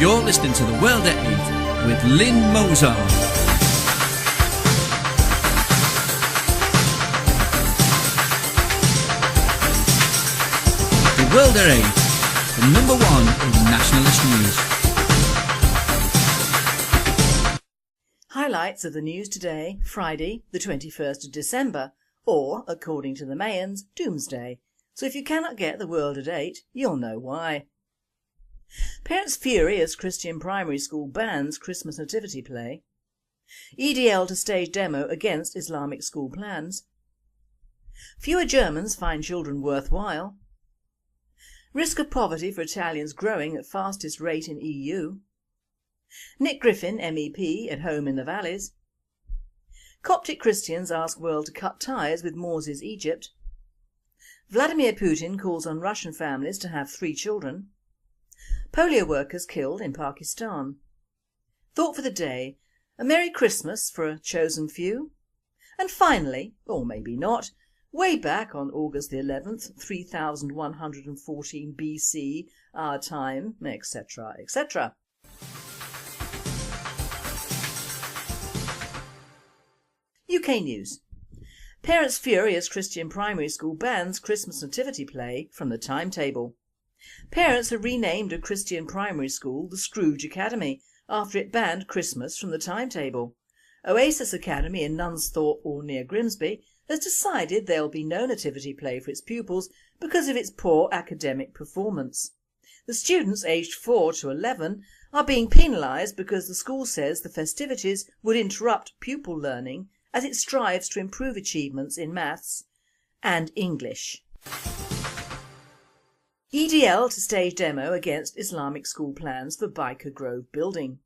You're listening to The World at 8 with Lynne Mozart. The World at 8, the number one in nationalist news. Highlights of the news today, Friday the 21st of December, or, according to the Mayans, Doomsday. So if you cannot get The World at 8, you'll know why. Parents fury as Christian primary school bans Christmas nativity play. EDL to stage demo against Islamic school plans. Fewer Germans find children worthwhile. Risk of poverty for Italians growing at fastest rate in EU. Nick Griffin, MEP, at home in the valleys. Coptic Christians ask world to cut ties with Morsi's Egypt. Vladimir Putin calls on Russian families to have 3 children. Polio workers killed in Pakistan. Thought for the day, a Merry Christmas for a chosen few. And finally, or maybe not, way back on August the 11th, 3114 BC, our time, etc, etc. UK news. Parents fury as Christian primary school bans Christmas nativity play from the timetable. Parents have renamed a Christian primary school the Scrooge Academy after it banned Christmas from the timetable. Oasis Academy in Nunsthorpe or near Grimsby has decided there will be no nativity play for its pupils because of its poor academic performance. The students aged 4 to 11 are being penalised because the school says the festivities would interrupt pupil learning as it strives to improve achievements in maths and English. EDL to stage demo against Islamic school plans for Biker Grove building.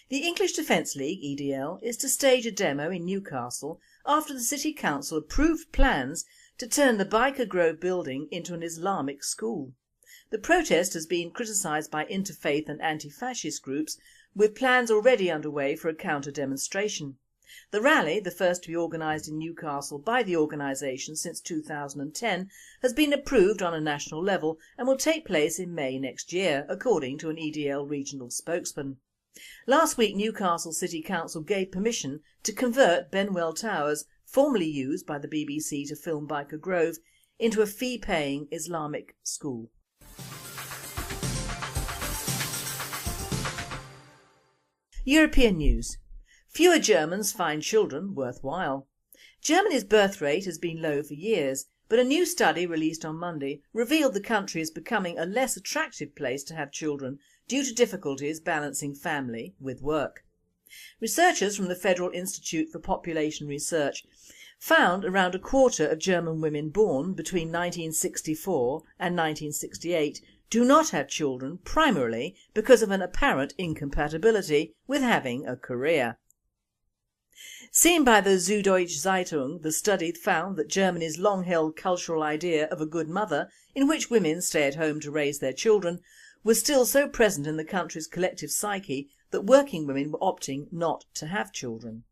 The English Defence League, EDL, is to stage a demo in Newcastle after the City Council approved plans to turn the Biker Grove building into an Islamic school. The protest has been criticised by interfaith and anti-fascist groups, with plans already underway for a counter-demonstration. The rally, the first to be organised in Newcastle by the organisation since 2010, has been approved on a national level and will take place in May next year, according to an EDL regional spokesman. Last week Newcastle City Council gave permission to convert Benwell Towers, formerly used by the BBC to film Biker Grove, into a fee-paying Islamic school. European news. Fewer Germans find children worthwhile. Germany's birth rate has been low for years, but a new study released on Monday revealed the country is becoming a less attractive place to have children due to difficulties balancing family with work. Researchers from the Federal Institute for Population Research found around a quarter of German women born between 1964 and 1968 do not have children primarily because of an apparent incompatibility with having a career. Seen by the Süddeutsche Zeitung, the study found that Germany's long-held cultural idea of a good mother, in which women stay at home to raise their children, was still so present in the country's collective psyche that working women were opting not to have children.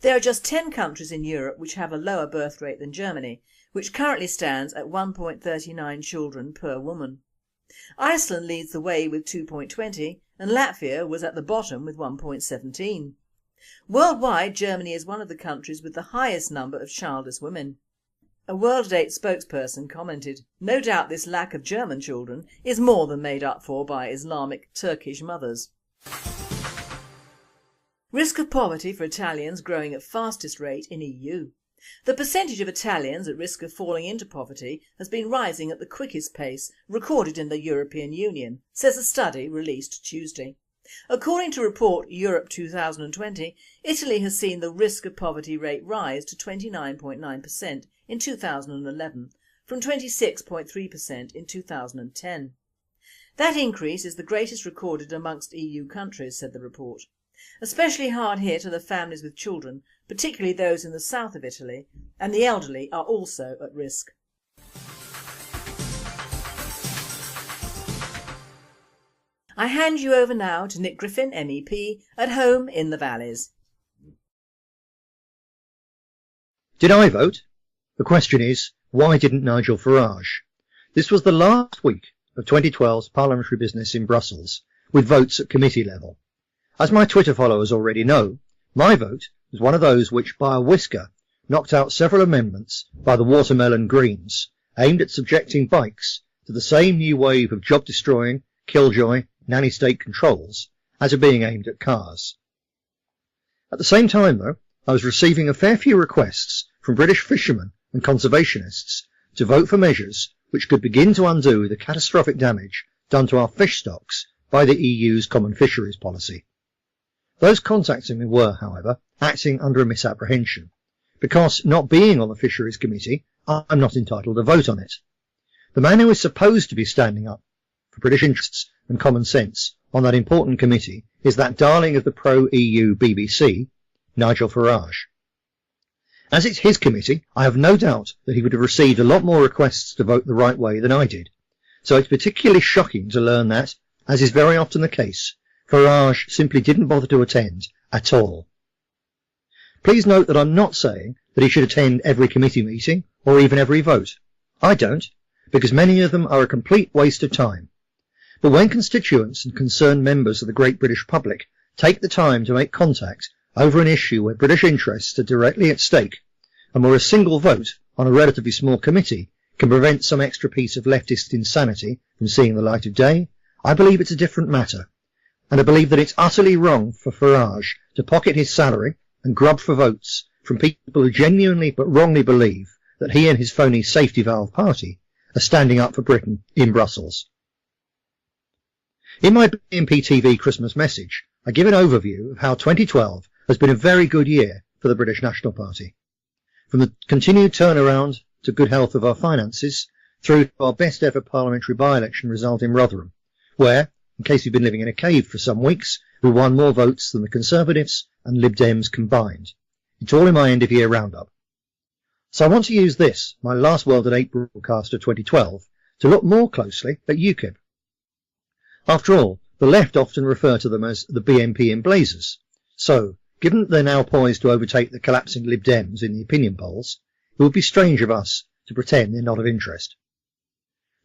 There are just 10 countries in Europe which have a lower birth rate than Germany, which currently stands at 1.39 children per woman. Iceland leads the way with 2.20 and Latvia was at the bottom with 1.17. Worldwide, Germany is one of the countries with the highest number of childless women. A World at 8 spokesperson commented, "No doubt this lack of German children is more than made up for by Islamic Turkish mothers." Risk of poverty for Italians growing at fastest rate in EU. The percentage of Italians at risk of falling into poverty has been rising at the quickest pace recorded in the European Union, says a study released Tuesday. According to report Europe 2020, Italy has seen the risk of poverty rate rise to 29.9% in 2011 from 26.3% in 2010. That increase is the greatest recorded amongst EU countries, said the report. Especially hard hit are the families with children, particularly those in the south of Italy, and the elderly are also at risk. I hand you over now to Nick Griffin, MEP, at home in the valleys. Did I vote? The question is, why didn't Nigel Farage? This was the last week of 2012's parliamentary business in Brussels, with votes at committee level. As my Twitter followers already know, my vote was one of those which by a whisker knocked out several amendments by the Watermelon Greens aimed at subjecting bikes to the same new wave of job-destroying, killjoy, nanny state controls as are being aimed at cars. At the same time, though, I was receiving a fair few requests from British fishermen and conservationists to vote for measures which could begin to undo the catastrophic damage done to our fish stocks by the EU's common fisheries policy. Those contacting me were, however, acting under a misapprehension, because not being on the Fisheries Committee, I'm not entitled to vote on it. The man who is supposed to be standing up for British interests and common sense on that important committee is that darling of the pro-EU BBC, Nigel Farage. As it's his committee, I have no doubt that he would have received a lot more requests to vote the right way than I did. So it's particularly shocking to learn that, as is very often the case, Farage simply didn't bother to attend at all. Please note that I'm not saying that he should attend every committee meeting or even every vote. I don't, because many of them are a complete waste of time. But when constituents and concerned members of the great British public take the time to make contact over an issue where British interests are directly at stake, and where a single vote on a relatively small committee can prevent some extra piece of leftist insanity from seeing the light of day, I believe it's a different matter. And I believe that it's utterly wrong for Farage to pocket his salary and grub for votes from people who genuinely but wrongly believe that he and his phony safety valve party are standing up for Britain in Brussels. In my BNP TV Christmas message, I give an overview of how 2012 has been a very good year for the British National Party. From the continued turnaround to good health of our finances, through to our best ever parliamentary by-election result in Rotherham, where, in case you've been living in a cave for some weeks, we won more votes than the Conservatives and Lib Dems combined. It's all in my end of year roundup. So I want to use this, my last World at 8 broadcast of 2012, to look more closely at UKIP. After all, the left often refer to them as the BNP in Blazers. So, given that they're now poised to overtake the collapsing Lib Dems in the opinion polls, it would be strange of us to pretend they're not of interest.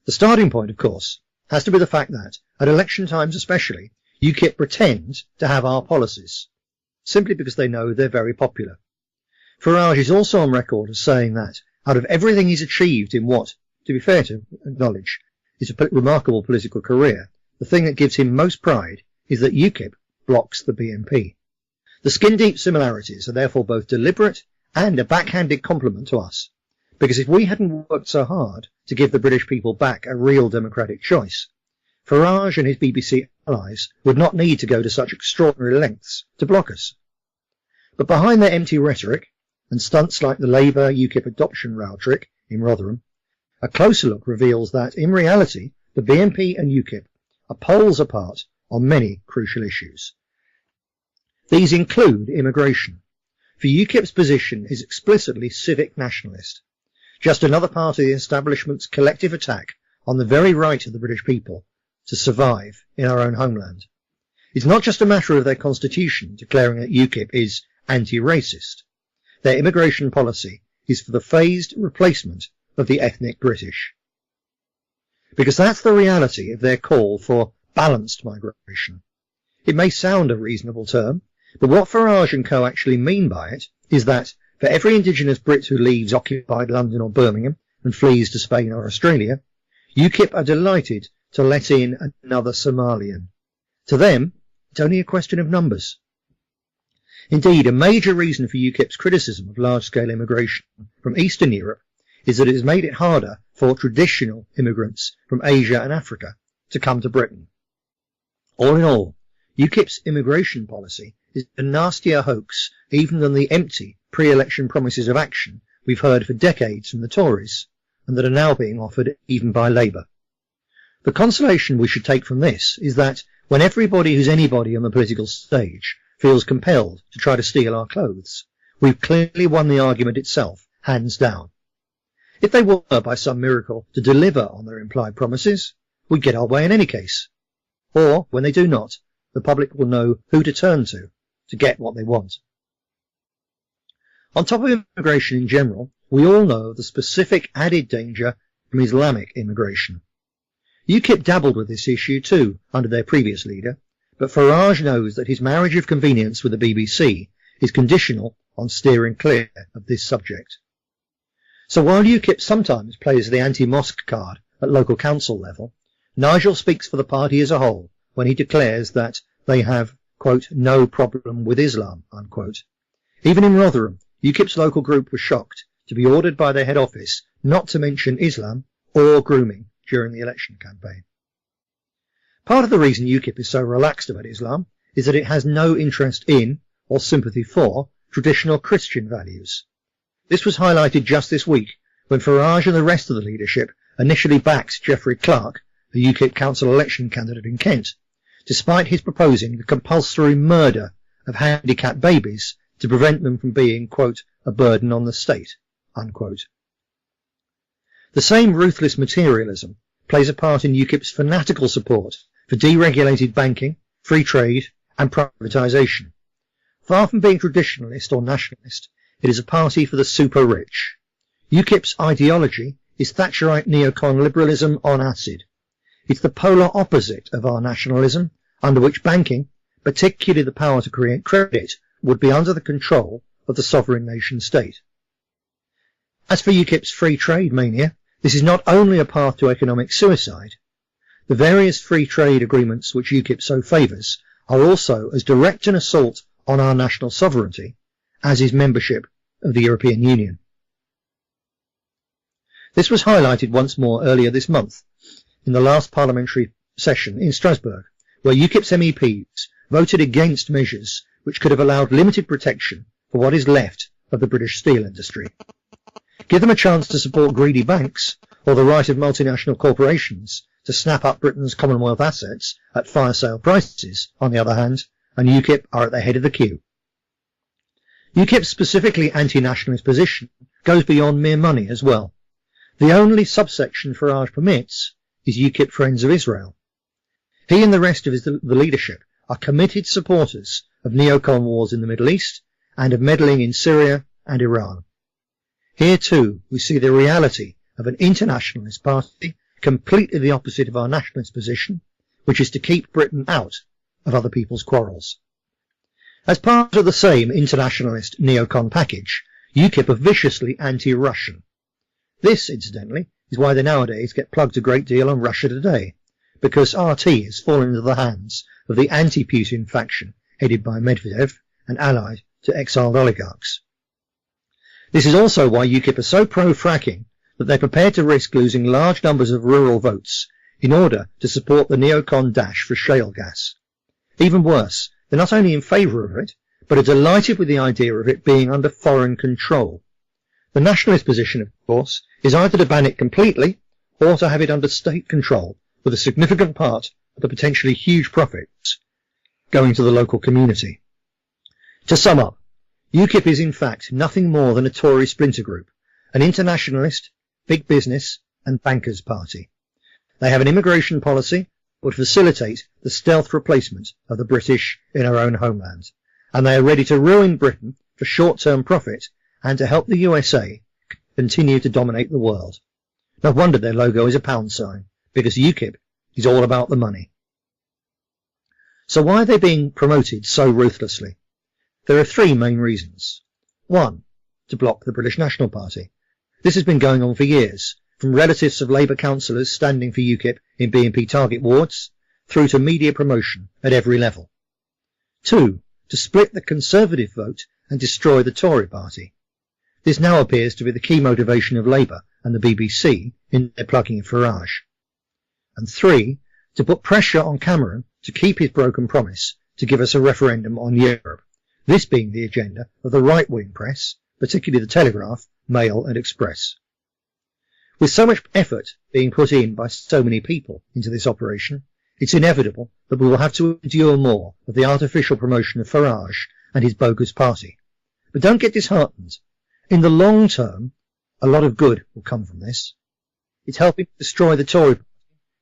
The starting point, of course, has to be the fact that, at election times especially, UKIP pretend to have our policies, simply because they know they're very popular. Farage is also on record as saying that, out of everything he's achieved in what, to be fair to acknowledge, is a remarkable political career, the thing that gives him most pride is that UKIP blocks the BNP. The skin-deep similarities are therefore both deliberate and a backhanded compliment to us, because if we hadn't worked so hard to give the British people back a real democratic choice, Farage and his BBC allies would not need to go to such extraordinary lengths to block us. But behind their empty rhetoric, and stunts like the Labour UKIP adoption row trick in Rotherham, a closer look reveals that, in reality, the BNP and UKIP are poles apart on many crucial issues. These include immigration, for UKIP's position is explicitly civic nationalist, just another part of the establishment's collective attack on the very right of the British people to survive in our own homeland. It's not just a matter of their constitution declaring that UKIP is anti-racist. Their immigration policy is for the phased replacement of the ethnic British. Because that's the reality of their call for balanced migration. It may sound a reasonable term, but what Farage and co actually mean by it is that for every indigenous Brit who leaves occupied London or Birmingham and flees to Spain or Australia, UKIP are delighted to let in another Somalian. To them, it's only a question of numbers. Indeed, a major reason for UKIP's criticism of large-scale immigration from Eastern Europe is that it has made it harder for traditional immigrants from Asia and Africa to come to Britain. All in all, UKIP's immigration policy is a nastier hoax even than the empty pre-election promises of action we've heard for decades from the Tories, and that are now being offered even by Labour. The consolation we should take from this is that when everybody who's anybody on the political stage feels compelled to try to steal our clothes, we've clearly won the argument itself, hands down. If they were, by some miracle, to deliver on their implied promises, we'd get our way in any case. Or, when they do not, the public will know who to turn to get what they want. On top of immigration in general, we all know the specific added danger from Islamic immigration. UKIP dabbled with this issue too under their previous leader, but Farage knows that his marriage of convenience with the BBC is conditional on steering clear of this subject. So while UKIP sometimes plays the anti-mosque card at local council level, Nigel speaks for the party as a whole when he declares that they have, quote, no problem with Islam, unquote. Even in Rotherham, UKIP's local group was shocked to be ordered by their head office not to mention Islam or grooming during the election campaign. Part of the reason UKIP is so relaxed about Islam is that it has no interest in or sympathy for traditional Christian values. This was highlighted just this week when Farage and the rest of the leadership initially backed Geoffrey Clark, a UKIP council election candidate in Kent, despite his proposing the compulsory murder of handicapped babies to prevent them from being, quote, a burden on the state, unquote. The same ruthless materialism plays a part in UKIP's fanatical support for deregulated banking, free trade and privatisation. Far from being traditionalist or nationalist, it is a party for the super rich. UKIP's ideology is Thatcherite neocon liberalism on acid. It's the polar opposite of our nationalism, under which banking, particularly the power to create credit, would be under the control of the sovereign nation state. As for UKIP's free trade mania, this is not only a path to economic suicide. The various free trade agreements which UKIP so favours are also as direct an assault on our national sovereignty as is membership of the European Union. This was highlighted once more earlier this month in the last parliamentary session in Strasbourg, where UKIP's MEPs voted against measures which could have allowed limited protection for what is left of the British steel industry. Give them a chance to support greedy banks or the right of multinational corporations to snap up Britain's Commonwealth assets at fire sale prices, on the other hand, and UKIP are at the head of the queue. UKIP's specifically anti-nationalist position goes beyond mere money as well. The only subsection Farage permits is UKIP Friends of Israel. He and the rest of the leadership are committed supporters of neocon wars in the Middle East and of meddling in Syria and Iran. Here too we see the reality of an internationalist party completely the opposite of our nationalist position, which is to keep Britain out of other people's quarrels. As part of the same internationalist neocon package, UKIP are viciously anti-Russian. This, incidentally, is why they nowadays get plugged a great deal on Russia Today, because RT has fallen into the hands of the anti-Putin faction headed by Medvedev and allied to exiled oligarchs. This is also why UKIP are so pro-fracking that they're prepared to risk losing large numbers of rural votes in order to support the neocon dash for shale gas. Even worse, they're not only in favour of it, but are delighted with the idea of it being under foreign control. The nationalist position, of course, is either to ban it completely or to have it under state control, with a significant part of the potentially huge profits going to the local community. To sum up, UKIP is in fact nothing more than a Tory splinter group, an internationalist, big business and bankers party. They have an immigration policy that would facilitate the stealth replacement of the British in our own homeland, and they are ready to ruin Britain for short-term profit and to help the USA continue to dominate the world. No wonder their logo is a pound sign, because UKIP is all about the money. So why are they being promoted so ruthlessly? There are three main reasons. 1. To block the British National Party. This has been going on for years, from relatives of Labour councillors standing for UKIP in BNP target wards, through to media promotion at every level. 2. To split the Conservative vote and destroy the Tory party. This now appears to be the key motivation of Labour and the BBC in their plugging of Farage. And 3. To put pressure on Cameron to keep his broken promise to give us a referendum on Europe. This being the agenda of the right-wing press, particularly the Telegraph, Mail and Express. With so much effort being put in by so many people into this operation, it's inevitable that we will have to endure more of the artificial promotion of Farage and his bogus party. But don't get disheartened. In the long term, a lot of good will come from this. It's helping to destroy the Tory party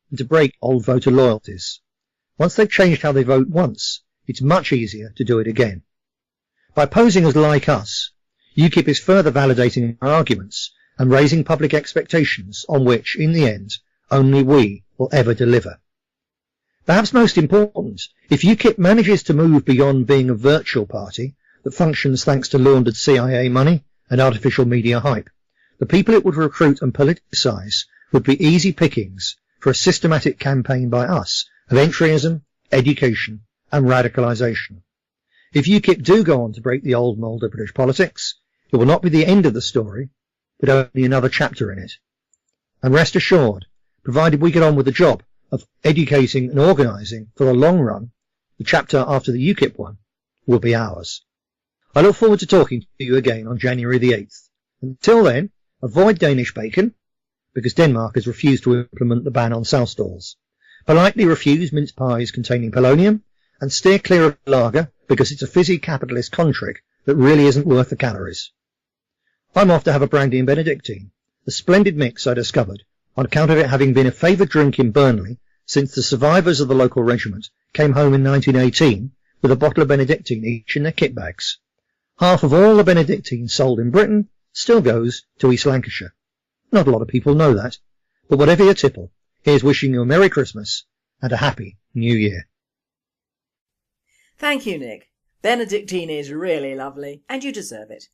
and to break old voter loyalties. Once they've changed how they vote once, it's much easier to do it again. By posing as like us, UKIP is further validating our arguments and raising public expectations on which, in the end, only we will ever deliver. Perhaps most important, if UKIP manages to move beyond being a virtual party that functions thanks to laundered CIA money and artificial media hype, the people it would recruit and politicise would be easy pickings for a systematic campaign by us of entryism, education and radicalisation. If UKIP do go on to break the old mould of British politics, it will not be the end of the story, but only another chapter in it. And rest assured, provided we get on with the job of educating and organising for the long run, the chapter after the UKIP one will be ours. I look forward to talking to you again on January the 8th. Until then, avoid Danish bacon, because Denmark has refused to implement the ban on sow stalls. Politely refuse mince pies containing polonium, and steer clear of lager because it's a fizzy capitalist con trick that really isn't worth the calories. I'm off to have a brandy and Benedictine, a splendid mix I discovered on account of it having been a favoured drink in Burnley since the survivors of the local regiment came home in 1918 with a bottle of Benedictine each in their kit bags. Half of all the Benedictine sold in Britain still goes to East Lancashire. Not a lot of people know that, but whatever your tipple, here's wishing you a Merry Christmas and a Happy New Year. Thank you, Nick. Benedictine is really lovely and you deserve it.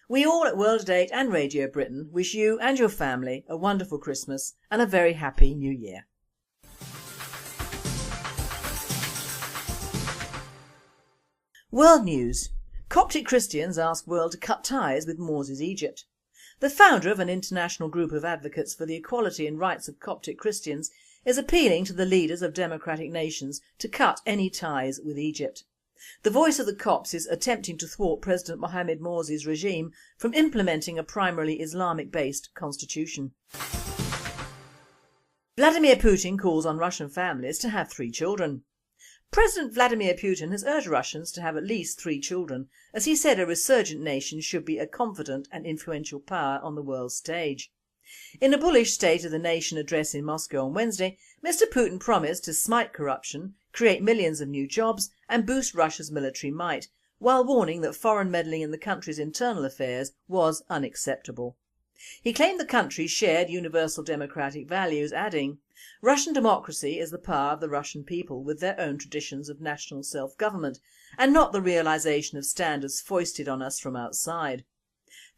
We all at World at 8 and Radio Britain wish you and your family a wonderful Christmas and a very happy New Year. World News. Coptic Christians ask world to cut ties with Morsi's Egypt. The founder of an international group of advocates for the equality and rights of Coptic Christians is appealing to the leaders of democratic nations to cut any ties with Egypt. The voice of the Copts is attempting to thwart President Mohamed Morsi's regime from implementing a primarily Islamic-based constitution. Vladimir Putin calls on Russian families to have 3 children. President Vladimir Putin has urged Russians to have at least 3 children, as he said a resurgent nation should be a confident and influential power on the world stage. In a bullish State of the Nation address in Moscow on Wednesday, Mr Putin promised to smite corruption, create millions of new jobs and boost Russia's military might, while warning that foreign meddling in the country's internal affairs was unacceptable. He claimed the country shared universal democratic values, adding, "Russian democracy is the power of the Russian people with their own traditions of national self-government and not the realisation of standards foisted on us from outside."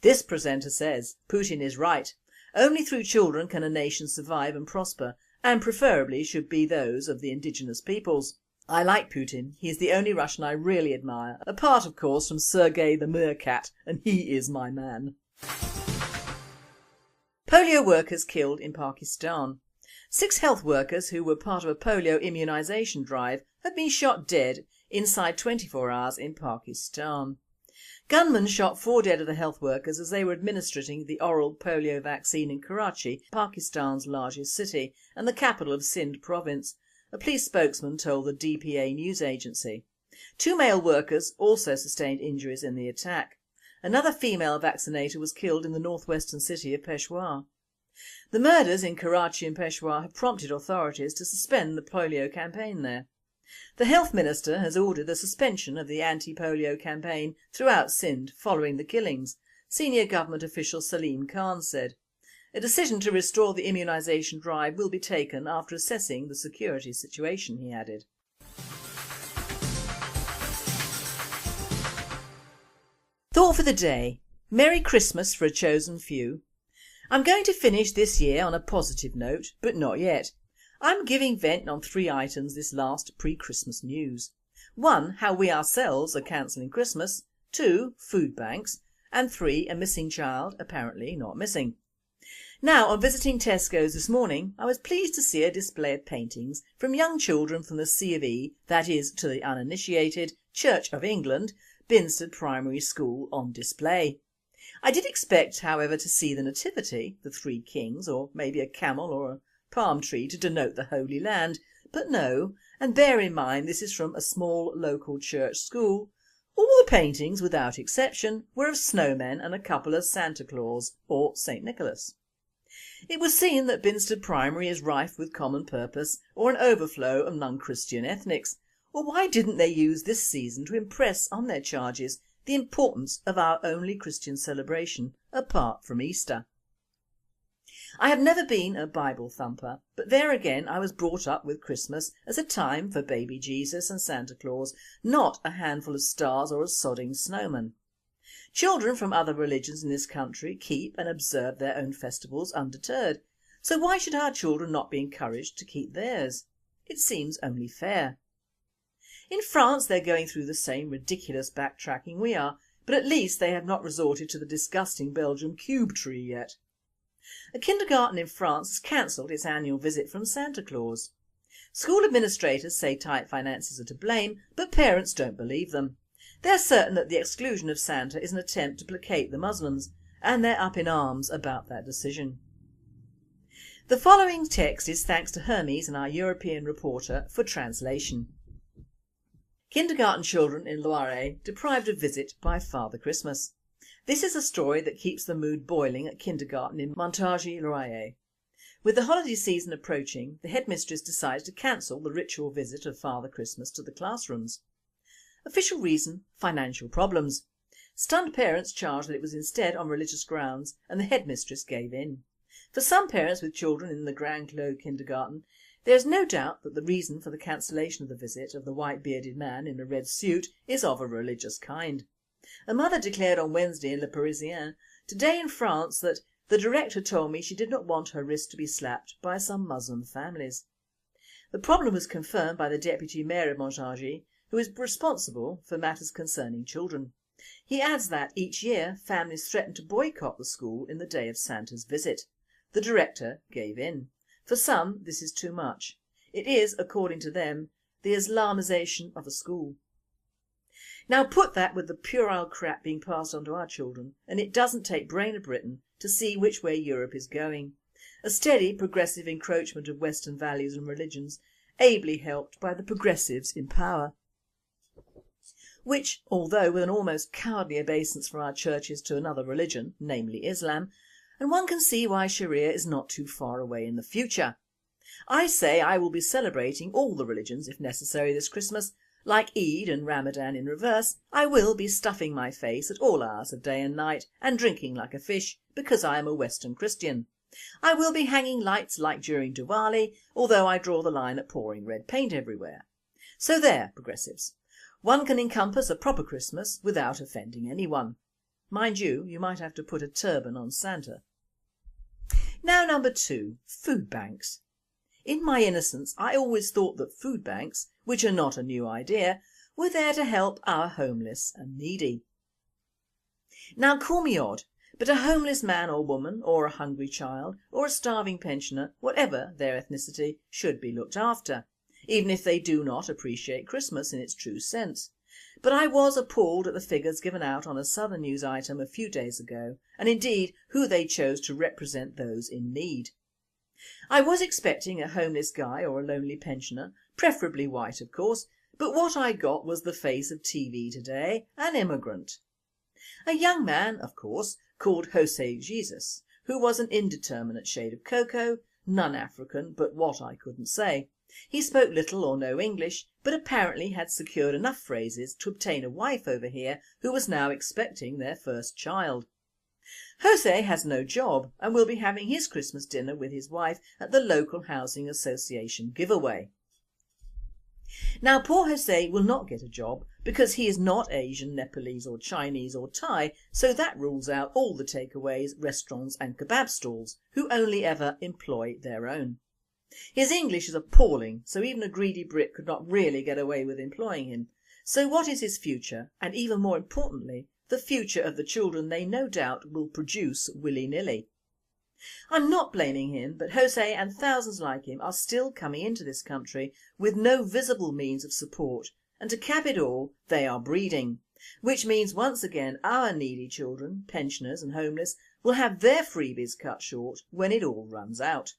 This presenter says, Putin is right. Only through children can a nation survive and prosper, and preferably should be those of the indigenous peoples. I like Putin, he is the only Russian I really admire, apart of course from Sergei the Meerkat, and he is my man. Polio workers killed in Pakistan. 6 health workers who were part of a polio immunisation drive have been shot dead inside 24 hours in Pakistan. Gunmen shot 4 dead of the health workers as they were administering the oral polio vaccine in Karachi, Pakistan's largest city and the capital of Sindh province, a police spokesman told the DPA news agency. 2 male workers also sustained injuries in the attack. Another female vaccinator was killed in the northwestern city of Peshawar. The murders in Karachi and Peshawar have prompted authorities to suspend the polio campaign there. The health minister has ordered the suspension of the anti-polio campaign throughout Sindh following the killings, senior government official Salim Khan said. A decision to restore the immunisation drive will be taken after assessing the security situation, he added. Thought for the day. Merry Christmas for a chosen few. I'm going to finish this year on a positive note, but not yet. I'm giving vent on 3 items this last pre-Christmas news. 1. How we ourselves are cancelling Christmas. 2. Food banks. And 3. A missing child, apparently not missing. Now, on visiting Tesco's this morning, I was pleased to see a display of paintings from young children from the C of E, that is, to the uninitiated, Church of England, Binsford Primary School on display. I did expect, however, to see the Nativity, the 3 kings, or maybe a camel or a palm tree to denote the Holy Land, but no, and bear in mind this is from a small local church school. All the paintings, without exception, were of snowmen and a couple of Santa Claus, or St Nicholas. It was seen that Binsford Primary is rife with common purpose or an overflow of non-Christian ethnics, or why didn't they use this season to impress on their charges the importance of our only Christian celebration apart from Easter? I have never been a Bible thumper, but there again I was brought up with Christmas as a time for baby Jesus and Santa Claus, not a handful of stars or a sodding snowman. Children from other religions in this country keep and observe their own festivals undeterred, so why should our children not be encouraged to keep theirs? It seems only fair. In France they're going through the same ridiculous backtracking we are, but at least they have not resorted to the disgusting Belgian cube tree yet. A kindergarten in France has cancelled its annual visit from Santa Claus. School administrators say tight finances are to blame, but parents don't believe them. They're certain that the exclusion of Santa is an attempt to placate the Muslims, and they're up in arms about that decision. The following text is thanks to Hermes and our European reporter for translation. Kindergarten children in Loire deprived of visit by Father Christmas. This is a story that keeps the mood boiling at kindergarten in Montargis-Loire. With the holiday season approaching, the headmistress decides to cancel the ritual visit of Father Christmas to the classrooms. Official reason: financial problems. Stunned parents charged that it was instead on religious grounds, and the headmistress gave in. For some parents with children in the Grand Clos kindergarten, there is no doubt that the reason for the cancellation of the visit of the white-bearded man in a red suit is of a religious kind. A mother declared on Wednesday in Le Parisien, "Today in France, that the director told me she did not want her wrist to be slapped by some Muslim families." The problem was confirmed by the deputy mayor of Montargis, who is responsible for matters concerning children. He adds that each year families threaten to boycott the school in the day of Santa's visit. The director gave in. For some this is too much. It is, according to them, the Islamisation of a school. Now put that with the puerile crap being passed on to our children, and it doesn't take brain of Britain to see which way Europe is going. A steady progressive encroachment of Western values and religions, ably helped by the progressives in power. Which, although with an almost cowardly obeisance from our churches to another religion, namely Islam, and one can see why Sharia is not too far away in the future. I say I will be celebrating all the religions if necessary this Christmas. Like Eid and Ramadan in reverse, I will be stuffing my face at all hours of day and night and drinking like a fish because I am a Western Christian. I will be hanging lights like during Diwali, although I draw the line at pouring red paint everywhere. So there, progressives. One can encompass a proper Christmas without offending anyone. Mind you, you might have to put a turban on Santa. Now number 2, food banks. In my innocence I always thought that food banks, which are not a new idea, were there to help our homeless and needy. Now call me odd, but a homeless man or woman, or a hungry child, or a starving pensioner, whatever their ethnicity, should be looked after, even if they do not appreciate Christmas in its true sense. But I was appalled at the figures given out on a Southern News item a few days ago, and indeed who they chose to represent those in need. I was expecting a homeless guy or a lonely pensioner, preferably white of course, but what I got was the face of TV today, an immigrant. A young man, of course, called Jose Jesus, who was an indeterminate shade of cocoa, none African but what I couldn't say. He spoke little or no English, but apparently had secured enough phrases to obtain a wife over here who was now expecting their first child. Jose has no job and will be having his Christmas dinner with his wife at the local housing association giveaway. Now poor Jose will not get a job because he is not Asian, Nepalese or Chinese or Thai, so that rules out all the takeaways, restaurants and kebab stalls who only ever employ their own. His English is appalling, so even a greedy Brit could not really get away with employing him. So what is his future, and even more importantly, the future of the children they no doubt will produce willy-nilly? I'm not blaming him, but Jose and thousands like him are still coming into this country with no visible means of support, and to cap it all, they are breeding, which means once again our needy children, pensioners and homeless will have their freebies cut short when it all runs out.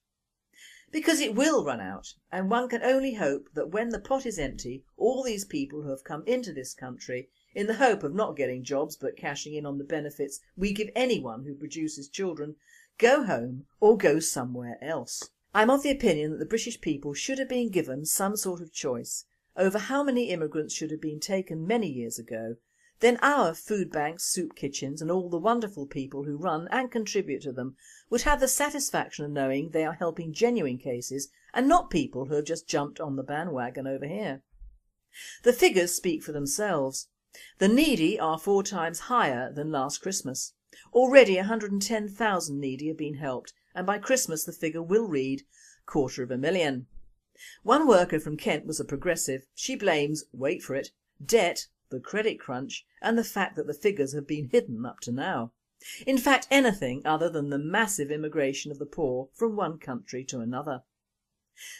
Because it will run out, and one can only hope that when the pot is empty, all these people who have come into this country in the hope of not getting jobs but cashing in on the benefits we give anyone who produces children, go home or go somewhere else. I'm of the opinion that the British people should have been given some sort of choice over how many immigrants should have been taken many years ago, then our food banks, soup kitchens and all the wonderful people who run and contribute to them would have the satisfaction of knowing they are helping genuine cases and not people who have just jumped on the bandwagon over here. The figures speak for themselves. The needy are 4 times higher than last Christmas. Already 110,000 needy have been helped, and by Christmas the figure will read 250,000. One worker from Kent was a progressive. She blames, wait for it, debt, the credit crunch and the fact that the figures have been hidden up to now. In fact, anything other than the massive immigration of the poor from one country to another.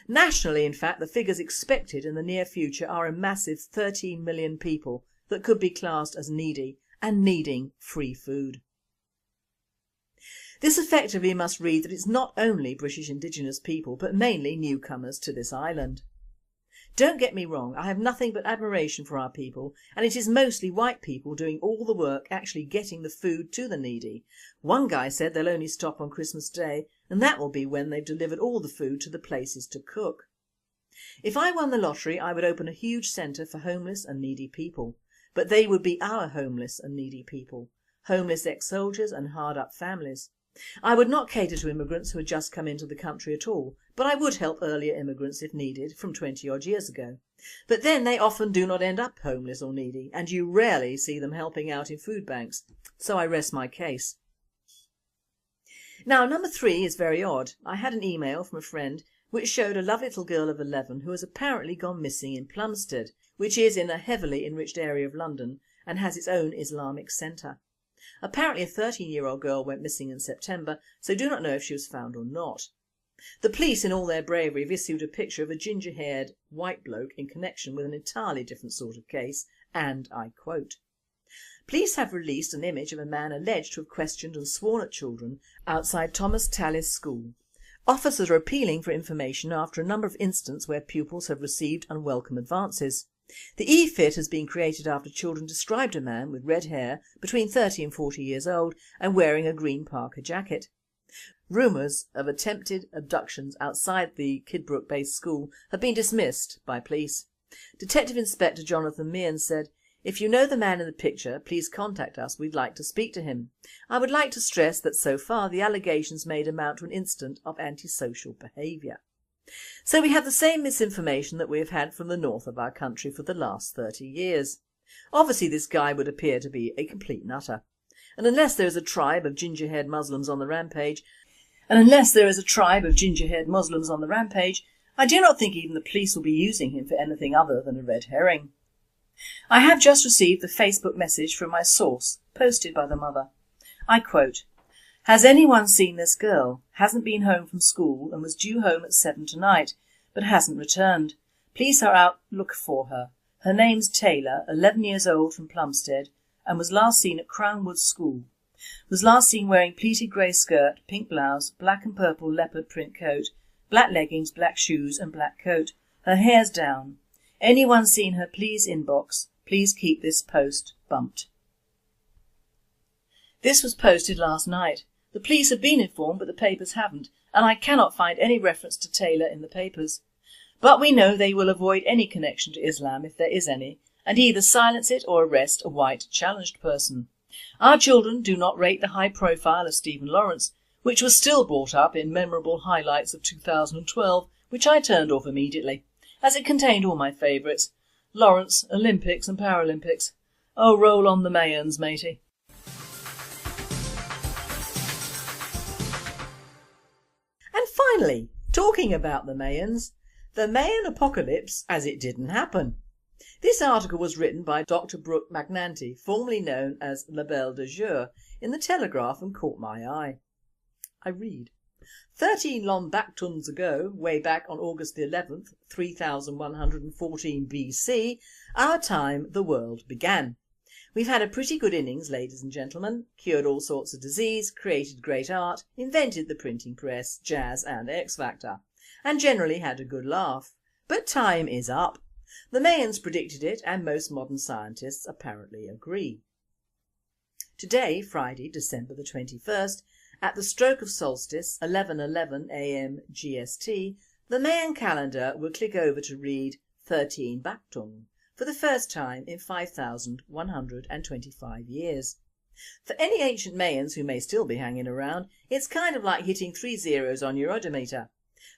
Nationally, in fact, the figures expected in the near future are a massive 13 million people that could be classed as needy and needing free food. This effectively must read that it's not only British Indigenous people but mainly newcomers to this island. Don't get me wrong, I have nothing but admiration for our people, and it is mostly white people doing all the work actually getting the food to the needy. One guy said they'll only stop on Christmas Day, and that will be when they've delivered all the food to the places to cook. If I won the lottery, I would open a huge centre for homeless and needy people, but they would be our homeless and needy people, homeless ex-soldiers and hard-up families. I would not cater to immigrants who had just come into the country at all, but I would help earlier immigrants if needed from 20 odd years ago. But then they often do not end up homeless or needy, and you rarely see them helping out in food banks, so I rest my case. Now number 3 is very odd. I had an email from a friend which showed a lovely little girl of 11 who has apparently gone missing in Plumstead, which is in a heavily enriched area of London and has its own Islamic centre. Apparently a 13-year-old girl went missing in September, so do not know if she was found or not. The police in all their bravery have issued a picture of a ginger-haired white bloke in connection with an entirely different sort of case, and I quote, "Police have released an image of a man alleged to have questioned and sworn at children outside Thomas Tallis School. Officers are appealing for information after a number of incidents where pupils have received unwelcome advances. The e-fit has been created after children described a man with red hair between 30 and 40 years old and wearing a green parka jacket. Rumours of attempted abductions outside the Kidbrooke-based school have been dismissed by police. Detective Inspector Jonathan Meehan said, 'If you know the man in the picture, please contact us, we'd like to speak to him. I would like to stress that so far the allegations made amount to an incident of antisocial behaviour.' So we have the same misinformation that we have had from the north of our country for the last 30 years. Obviously this guy would appear to be a complete nutter. And unless there is a tribe of ginger-haired Muslims on the rampage, I do not think even the police will be using him for anything other than a red herring. I have just received the Facebook message from my source, posted by the mother. I quote, 'Has anyone seen this girl? Hasn't been home from school and was due home at 7 tonight, but hasn't returned. Police are out look for her. Her name's Taylor, 11 years old from Plumstead, and was last seen at Crownwood School. Was last seen wearing pleated grey skirt, pink blouse, black and purple leopard print coat, black leggings, black shoes and black coat. Her hair's down. Anyone seen her, please inbox. Please keep this post bumped.' This was posted last night. The police have been informed but the papers haven't, and I cannot find any reference to Taylor in the papers. But we know they will avoid any connection to Islam if there is any, and either silence it or arrest a white challenged person. Our children do not rate the high profile of Stephen Lawrence, which was still brought up in memorable highlights of 2012, which I turned off immediately, as it contained all my favourites. Lawrence, Olympics and Paralympics. Oh, roll on the Mayans, matey. And finally, talking about the Mayans, the Mayan apocalypse as it didn't happen. This article was written by Dr. Brooke Magnanti, formerly known as La Belle de Jour, in the Telegraph and caught my eye. I read, 13 Lombactons ago, way back on August the 11th, 3114 BC, our time the world began. We've had a pretty good innings, ladies and gentlemen, cured all sorts of disease, created great art, invented the printing press, jazz and X Factor, and generally had a good laugh. But time is up. The Mayans predicted it and most modern scientists apparently agree. Today, Friday, December the 21st, at the stroke of solstice, 11:11 AM GST, the Mayan calendar will click over to read 13 Bactung, for the first time in 5,125 years. For any ancient Mayans who may still be hanging around, it's kind of like hitting 3 zeros on your odometer.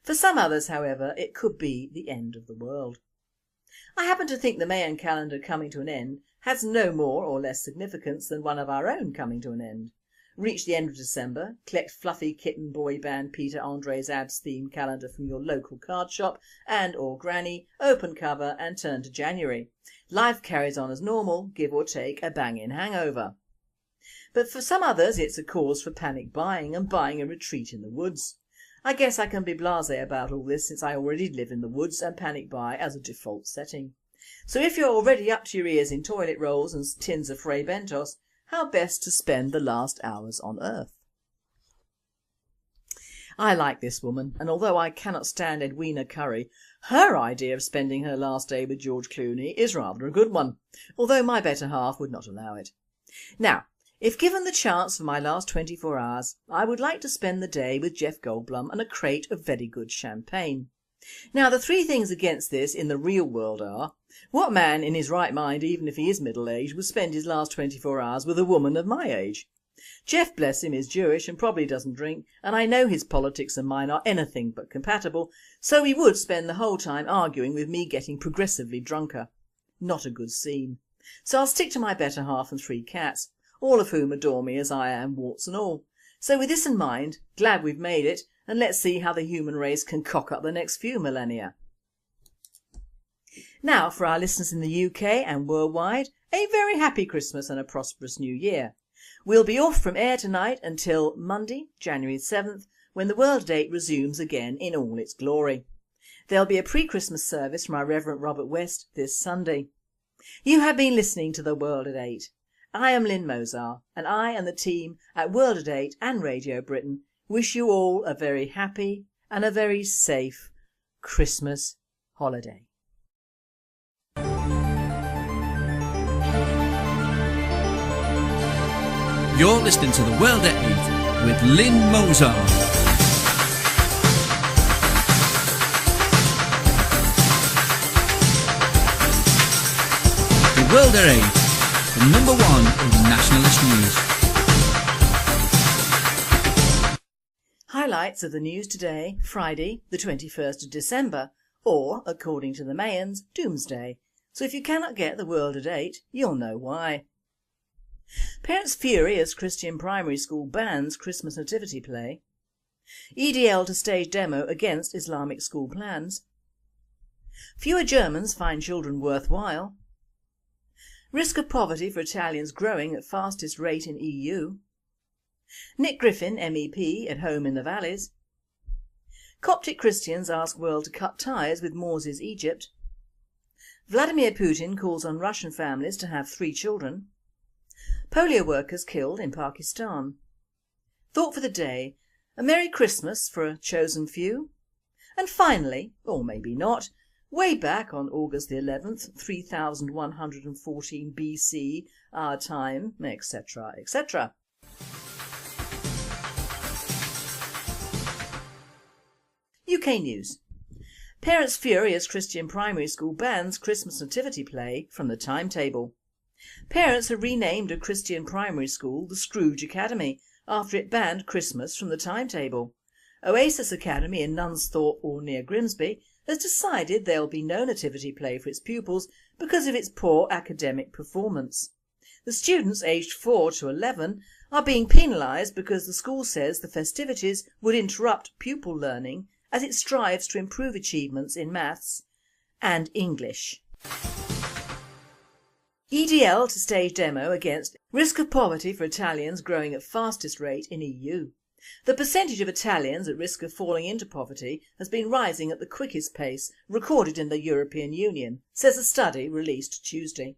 For some others, however, it could be the end of the world. I happen to think the Mayan calendar coming to an end has no more or less significance than one of our own coming to an end. Reach the end of December, collect fluffy kitten boy band Peter Andre's abs themed calendar from your local card shop and or granny, open cover and turn to January. Life carries on as normal, give or take a banging hangover. But for some others it's a cause for panic buying and buying a retreat in the woods. I guess I can be blasé about all this since I already live in the woods and panic buy as a default setting. So if you're already up to your ears in toilet rolls and tins of Fray Bentos, how best to spend the last hours on earth? I like this woman, and although I cannot stand Edwina Currie, her idea of spending her last day with George Clooney is rather a good one, although my better half would not allow it. Now, if given the chance for my last 24 hours, I would like to spend the day with Jeff Goldblum and a crate of very good champagne. Now the three things against this in the real world are: what man in his right mind, even if he is middle-aged, would spend his last 24 hours with a woman of my age? Jeff, bless him, is Jewish and probably doesn't drink, and I know his politics and mine are anything but compatible, so he would spend the whole time arguing with me getting progressively drunker. Not a good scene. So I'll stick to my better half and 3 cats, all of whom adore me as I am, warts and all. So with this in mind, glad we've made it, and let's see how the human race can cock up the next few millennia. Now for our listeners in the UK and worldwide, a very happy Christmas and a prosperous New Year. We'll be off from air tonight until Monday, January 7th, when the World at 8 resumes again in all its glory. There'll be a pre-Christmas service from our Reverend Robert West this Sunday. You have been listening to the World at 8. I am Lynne Mozart, and I and the team at World at 8 and Radio Britain wish you all a very happy and a very safe Christmas holiday. You're listening to The World at 8 with Lynne Mozart. The World at 8, the number one in nationalist news. Highlights of the news today, Friday the 21st of December, or, according to the Mayans, Doomsday. So if you cannot get the World at 8, you'll know why. Parents fury as Christian primary school bans Christmas nativity play. EDL to stage demo against Islamic school plans. Fewer Germans find children worthwhile. Risk of poverty for Italians growing at fastest rate in EU. Nick Griffin, MEP, at home in the valleys. Coptic Christians ask world to cut ties with Morsi's Egypt. Vladimir Putin calls on Russian families to have 3 children. Polio workers killed in Pakistan. Thought for the day, a Merry Christmas for a chosen few. And finally, or maybe not, way back on August the 11th, 3114 BC, our time, etc, etc. UK news. Parents fury as Christian primary school bans Christmas nativity play from the timetable. Parents have renamed a Christian primary school the Scrooge Academy after it banned Christmas from the timetable. Oasis Academy in Nunsthorpe or near Grimsby has decided there will be no nativity play for its pupils because of its poor academic performance. The students aged 4 to 11 are being penalised because the school says the festivities would interrupt pupil learning as it strives to improve achievements in maths and English. EDL to stage demo against risk of poverty for Italians growing at fastest rate in EU. The percentage of Italians at risk of falling into poverty has been rising at the quickest pace recorded in the European Union, says a study released Tuesday.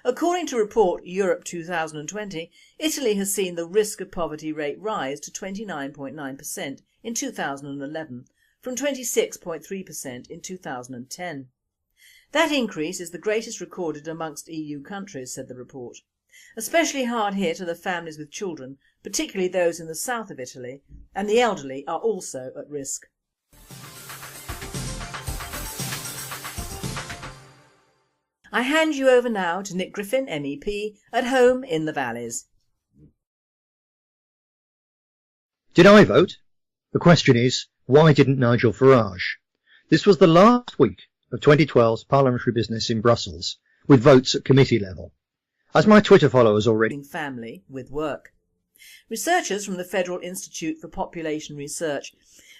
According to report Europe 2020, Italy has seen the risk of poverty rate rise to 29.9% in 2011 from 26.3% in 2010. That increase is the greatest recorded amongst EU countries, said the report. Especially hard hit are the families with children, particularly those in the south of Italy, and the elderly are also at risk. I hand you over now to Nick Griffin, MEP, at home in the valleys. Did I vote? The question is, why didn't Nigel Farage? This was the last week of 2012's parliamentary business in Brussels, with votes at committee level. As my Twitter followers already family with work. Researchers from the Federal Institute for Population Research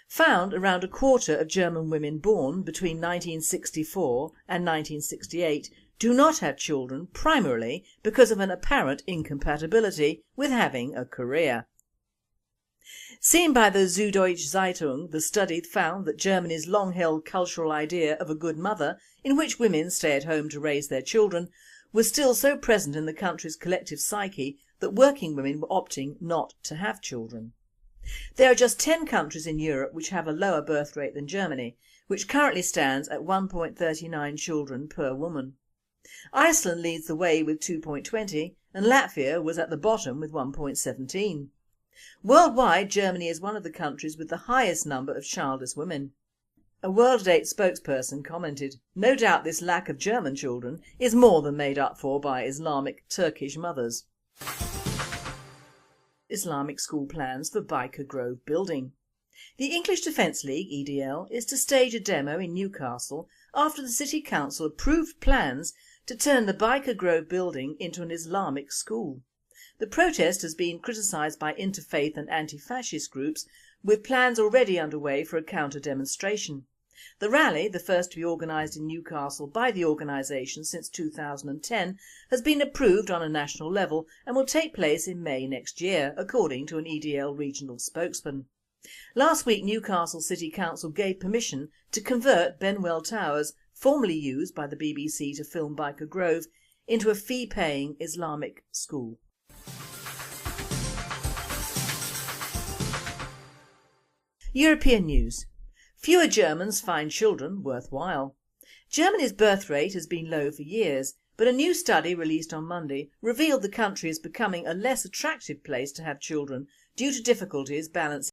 found around a quarter of German women born between 1964 and 1968 do not have children primarily because of an apparent incompatibility with having a career. Seen by the Süddeutsche Zeitung, the study found that Germany's long-held cultural idea of a good mother, in which women stay at home to raise their children, was still so present in the country's collective psyche that working women were opting not to have children. There are just 10 countries in Europe which have a lower birth rate than Germany, which currently stands at 1.39 children per woman. Iceland leads the way with 2.20 and Latvia was at the bottom with 1.17. Worldwide, Germany is one of the countries with the highest number of childless women. A World Date spokesperson commented, "No doubt this lack of German children is more than made up for by Islamic Turkish mothers." Islamic school plans for Biker Grove building. The English Defence League, EDL, is to stage a demo in Newcastle after the City Council approved plans to turn the Biker Grove building into an Islamic school. The protest has been criticised by interfaith and anti-fascist groups, with plans already underway for a counter-demonstration. The rally, the first to be organised in Newcastle by the organisation since 2010, has been approved on a national level and will take place in May next year, according to an EDL regional spokesman. Last week, Newcastle City Council gave permission to convert Benwell Towers, formerly used by the BBC to film Biker Grove, into a fee-paying Islamic school. European news. Fewer Germans find children worthwhile. Germany's birth rate has been low for years, but a new study released on Monday revealed the country is becoming a less attractive place to have children due to difficulties balancing